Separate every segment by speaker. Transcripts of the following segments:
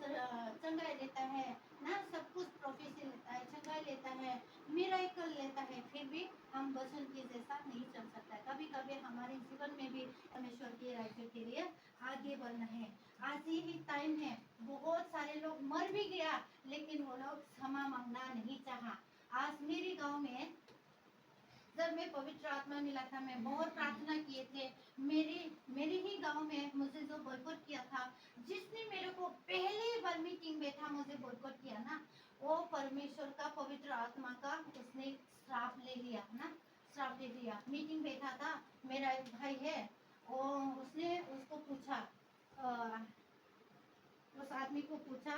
Speaker 1: चंगाई लेता है ना, सब कुछ प्रोफेशन लेता है, चंगाई लेता है, मिराकल लेता है, फिर भी हम वचन के जैसा नहीं चल सकता है। कभी कभी हमारे जीवन में भी परमेश्वर के राज्य के लिए आगे बढ़ना है। आज यही टाइम है, बहुत सारे लोग मर भी गया लेकिन वो लोग क्षमा मांगना नहीं चाहा। आज मेरे गांव में जब मैं पवित्र आत्मा मिला था, मैं बहुत प्रार्थना किए थे। मेरे ही गांव में मुझे जो बोयकॉट किया था, जिसने मेरे को पहली बार मीटिंग में था मुझे बोयकॉट किया ना, वो परमेश्वर का पवित्र आत्मा का उसने श्राप ले लिया ना, श्राप ले लिया। मीटिंग बैठा था, मेरा एक भाई है, वो उसने उसको पूछा, उस आदमी को पूछा,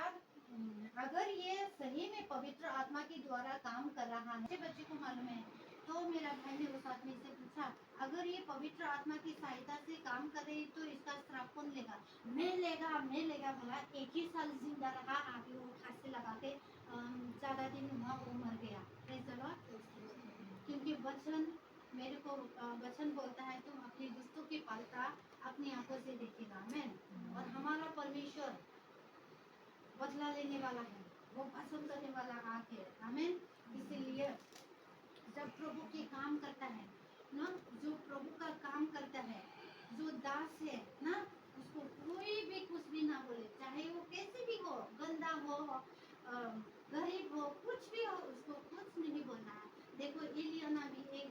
Speaker 1: अगर ये सही में पवित्र आत्मा के द्वारा काम कर रहा है, बच्चे को मालूम है। तो मेरा भाई ने उस आदमी से पूछा, अगर ये पवित्र आत्मा की सहायता से काम कर रही तो इसका श्राप कौन लेगा? मैं लेगा बोला। एक ही साल जिंदा रहा, आगे वो फांसी लगा के ज्यादा दिन हुआ वो मर गया। क्योंकि वचन मेरे को वचन बोलता है, तुम अपनी दुष्टों की पालता अपनी आंखों से देखेगा। आमीन। और हमारा परमेश्वर बदला लेने वाला है, वो पसंद करने वाला आग है। आमीन। इसीलिए जब प्रभु के काम करता है ना, जो प्रभु का काम करता है, जो दास है ना, उसको कोई भी कुछ भी ना बोले, चाहे वो कैसे भी हो, गंदा हो, गरीब हो, कुछ भी हो, उसको कुछ नहीं बोलना है। देखो इलियाना भी एक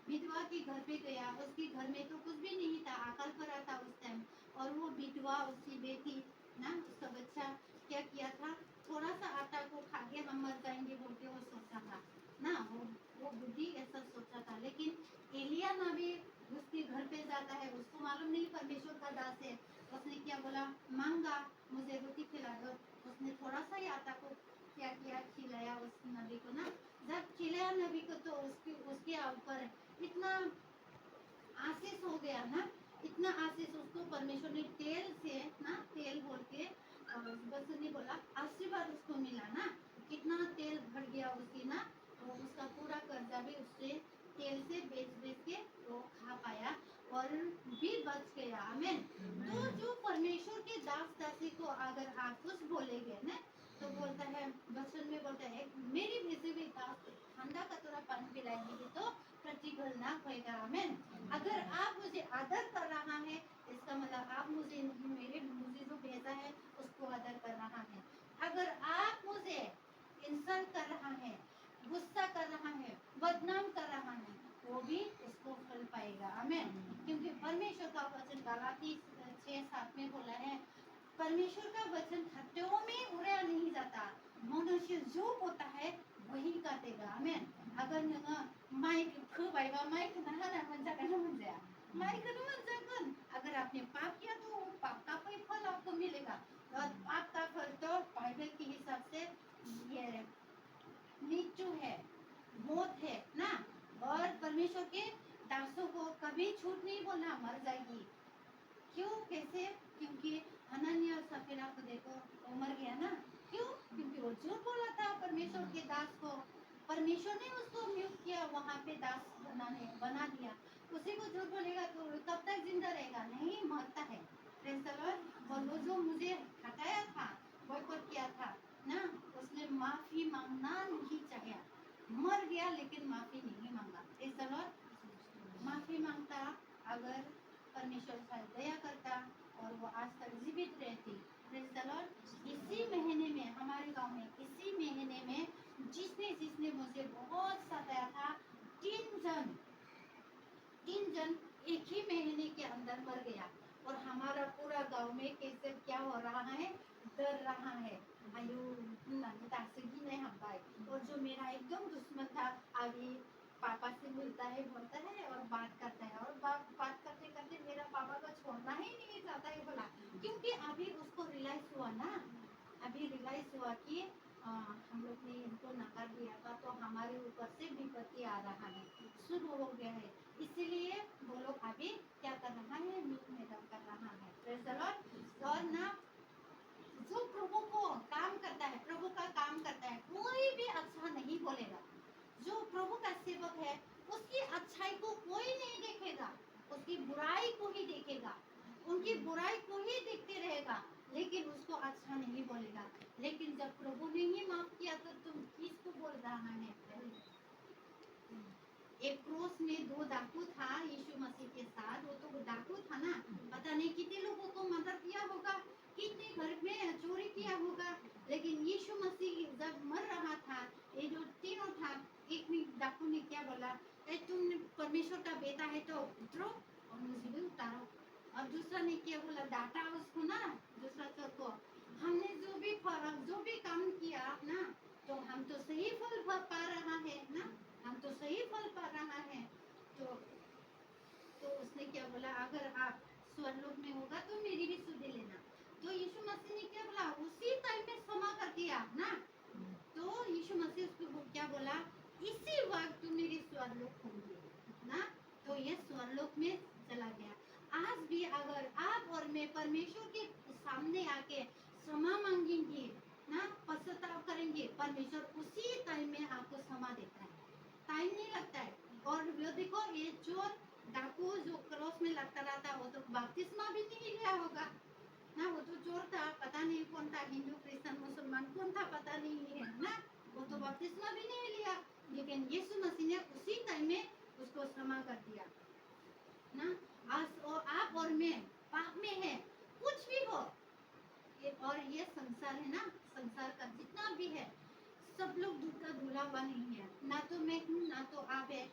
Speaker 1: विधवा के घर पे गया, उसके घर में तो कुछ भी नहीं था, अकाल पड़ा था उस टाइम, और वो विधवा उसकी बेटी ना, उसका बच्चा क्या किया था, थोड़ा सा आटा को खा के हम मर जाएंगे बोल के वो सोचा था ना, वो बुद्धि ऐसा सोचा था। लेकिन एलिया नबी उसके घर पे जाता है, उसको मालूम नहीं परमेश्वर का दास है। उसने क्या बोला, मांगा मुझे रोटी खिला दो। उसने थोड़ा सा ही आटा को क्या किया, खिलाया उस नबी को ना। जब खिलाया नबी को तो उसके ऊपर इतना आशीष हो गया ना, इतना आशीष उसको परमेश्वर ने तेल से ना, तेल बोल के बस ने बोला आशीर्वाद उसको मिला ना, कितना तेल भर गया उसकी ना, तो उसका पूरा कर्जा भी उससे तेल से बेच बेच के वो खा पाया और भी बच गया। आमीन। तो जो परमेश्वर के दास दासी को अगर आप कुछ बोलेंगे ना, तो बोलता है, वचन में बोलता है, मेरी भेजी हुई दास ठंडा का थोड़ा पानी पिलाएगी तो प्रतिफल ना होएगा। आमीन। अगर आप मुझे आदर कर रहा है, इसका मतलब आप मुझे मुझे जो भेजा है उसको आदर कर रहा है। अगर आप मुझे इंसल्ट कर रहा है, गुस्सा कर रहा है, बदनाम कर रहा है, वो भी उसको फल पाएगा। आमीन। क्योंकि परमेश्वर का वचन गलाती 6:7 में बोला है, परमेश्वर का वचन हत्याओं में उड़ाया नहीं जाता, मनुष्य जो होता है वही काटेगा। आमीन। अगर नोङो माइखौ फोबायबा माइखौनो हाना मोनजागोन ना मोनजाया? माइखौनो मोनजागोन। अगर आपने पाप किया तो वो पाप का कोई फल आपको मिलेगा। और पाप का फल तो बाइबल के हिसाब से ये मृत्यु है, मौत है ना। और परमेश्वर के दासों को कभी झूठ नहीं बोलना, मर जाएगी। क्यों, कैसे? क्योंकि हनन्याह और सफीरा को देखो, वो मर गया ना। क्यों? क्योंकि वो झूठ बोला था परमेश्वर के दास को। परमेश्वर ने उसको नियुक्त किया, वहाँ पे दास बना दिया। उसी को झूठ बोलेगा तो कब तक जिंदा रहेगा? नहीं, मरता है। Praise the Lord। और वो जो मुझे हटाया था, बॉयकॉट किया था ना, उसने माफी मांगना नहीं चाहा, मर गया लेकिन माफी नहीं मांगा। Praise the Lord। माफी मांगता अगर परमेश्वर शायद दया करता और वो आज तक जीवित रहती। Praise the Lord। इसी महीने में हमारे गांव में, इसी महीने में जिसने जिसने मुझे बहुत सताया था, 3 जन एक ही महीने के अंदर मर गया। और हमारा पूरा गांव में कैसे क्या हो रहा है, डर रहा है। आयु गिने हब्बाई। और जो मेरा एकदम दुश्मन था, अभी पापा से मिलता है, बोलता है और बात करता है, और बात करते करते मेरा पापा को छोड़ना ही नहीं चाहता है बोला। क्योंकि अभी उसको रियलाइज हुआ ना, अभी रियलाइज हुआ कि हम लोग ने इनको नकार दिया था, तो हमारे ऊपर से विपत्ति आ रहा है, शुरू हो गया है। इसीलिए वो लोग अभी क्या कर रहा है, मीट मैदान कर रहा है। Praise the Lord। और ना, जो प्रभु को काम करता है, प्रभु का काम करता है, कोई भी अच्छा नहीं बोलेगा। जो प्रभु का सेवक है, उसकी अच्छाई को कोई नहीं देखेगा, उसकी बुराई को ही देखेगा। उनकी बुराई को ही लेकिन उसको अच्छा नहीं बोलेगा। लेकिन जब प्रभु ने ही माफ किया तो तुम किसको बोल रहा है? एक क्रोस में दो डाकू था यीशु मसीह के साथ, वो तो डाकू था ना, पता नहीं कितने लोगों को मर्डर किया होगा, कितने घर में चोरी किया होगा। लेकिन यीशु मसीह जब मर रहा था, ये जो तीनों था, एक में डाकू ने क्या बोला, तुम परमेश्वर का बेटा है तो उतरो और मुझे भी उतारो। और दूसरा ने क्या बोला, डांटा उसको ना, दूसरा चोर को, हमने जो भी काम किया ना, तो हम तो सही फल पा रहा है ना, हम तो सही फल पा रहा है। तो उसने क्या बोला, अगर आप स्वर्गलोक में होगा तो मेरी भी सुधि लेना। तो यीशु मसीह ने क्या बोला, उसी टाइम में क्षमा कर दिया ना। तो यीशु मसीह उसको क्या बोला, इसी वक्त तू मेरी स्वर्गलोक होंगी ना। तो ये स्वर्गलोक में चला गया। आज भी अगर आप और मैं परमेश्वर के सामने आके क्षमा मांगेंगे ना, पश्चाताप करेंगे, परमेश्वर उसी टाइम में आपको क्षमा देता है, टाइम नहीं लगता है। और वो देखो, ये चोर डाकू जो क्रॉस में लटका रहा था, वो तो बपतिस्मा भी नहीं लिया होगा ना, वो तो चोर था, पता नहीं कौन था, हिंदू क्रिश्चियन मुसलमान कौन था पता नहीं है ना, वो तो बपतिस्मा भी नहीं लिया। लेकिन यीशु मसीह ने उसी टाइम में उसको क्षमा कर दिया ना। आज और आप और मैं पाप में है, कुछ भी हो, और ये संसार है ना, संसार का जितना भी है, सब लोग दूध का धुला हुआ नहीं है, ना तो मैं हूँ ना तो आप है,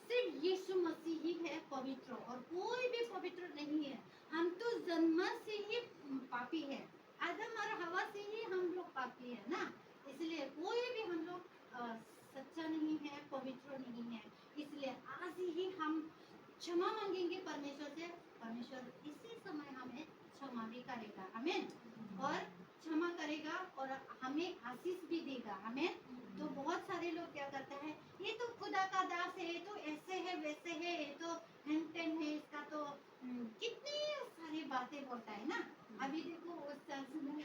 Speaker 1: सिर्फ यीशु मसीह ही है पवित्र, और कोई भी पवित्र नहीं है। हम तो जन्म से ही पापी है, आदम और हवा से ही हम लोग पापी है ना, इसलिए कोई भी हम लोग सच्चा नहीं है, पवित्र नहीं है। इसलिए आज ही हम क्षमा मांगेंगे परमेश्वर से, परमेश्वर इसी समय हमें क्षमा भी करेगा, आमीन। और क्षमा करेगा और हमें आशीष भी देगा, आमीन। तो बहुत सारे लोग क्या करते हैं, ये तो खुदा का दास है, ये तो ऐसे है वैसे है, ये तो हेन है, इसका तो कितनी सारी बातें बोलता है ना। अभी देखो उस चर्च में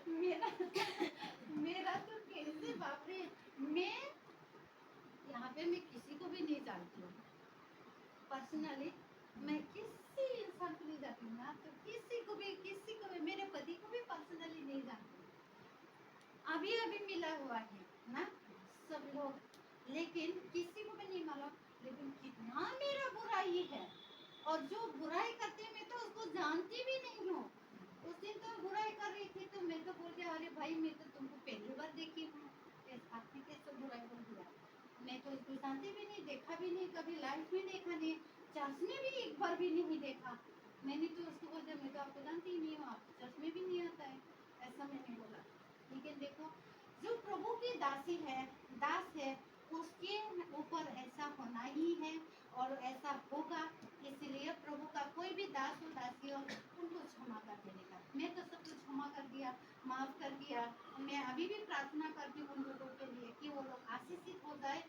Speaker 1: मेरा मेरा तो कैसे, बाप रे, मैं यहाँ पे मैं किसी को भी नहीं जानती हूँ पर्सनली, मैं किसी इंसान को नहीं जानती हूँ ना, तो किसी को भी मेरे पति को भी पर्सनली नहीं जानती हूँ, अभी अभी मिला हुआ है ना सब लोग, लेकिन किसी को भी नहीं मालूम। लेकिन कितना मेरा बुराई है, और जो बुराई करते हैं मैं तो उसको जानती भी नहीं हूँ। उस दिन तो बुराई कर रही थी तो मैं तो बोल दिया, अरे भाई मैं तो तुमको पहली बार देखी हूँ, आपने कैसे बुराई कर दिया, मैं तो इसको जानती भी नहीं, देखा भी नहीं, कभी लाइफ में देखा नहीं, चर्च में भी एक बार भी नहीं देखा। मैंने तो उसको बोल दिया, मैं तो आपको जानती ही नहीं हूँ, आप चर्च में भी नहीं आता है, ऐसा मैंने बोला। लेकिन देखो, जो प्रभु की दासी है, दास है, उसके ऊपर ऐसा होना ही है और ऐसा होगा। इसलिए प्रभु का कोई भी दास हो, दासी हो, उनको क्षमा कर देने का। मैं तो सब कुछ क्षमा कर दिया, माफ कर दिया। मैं अभी भी प्रार्थना करती हूँ उन लोगों के लिए कि वो लोग आशीषित हो जाए,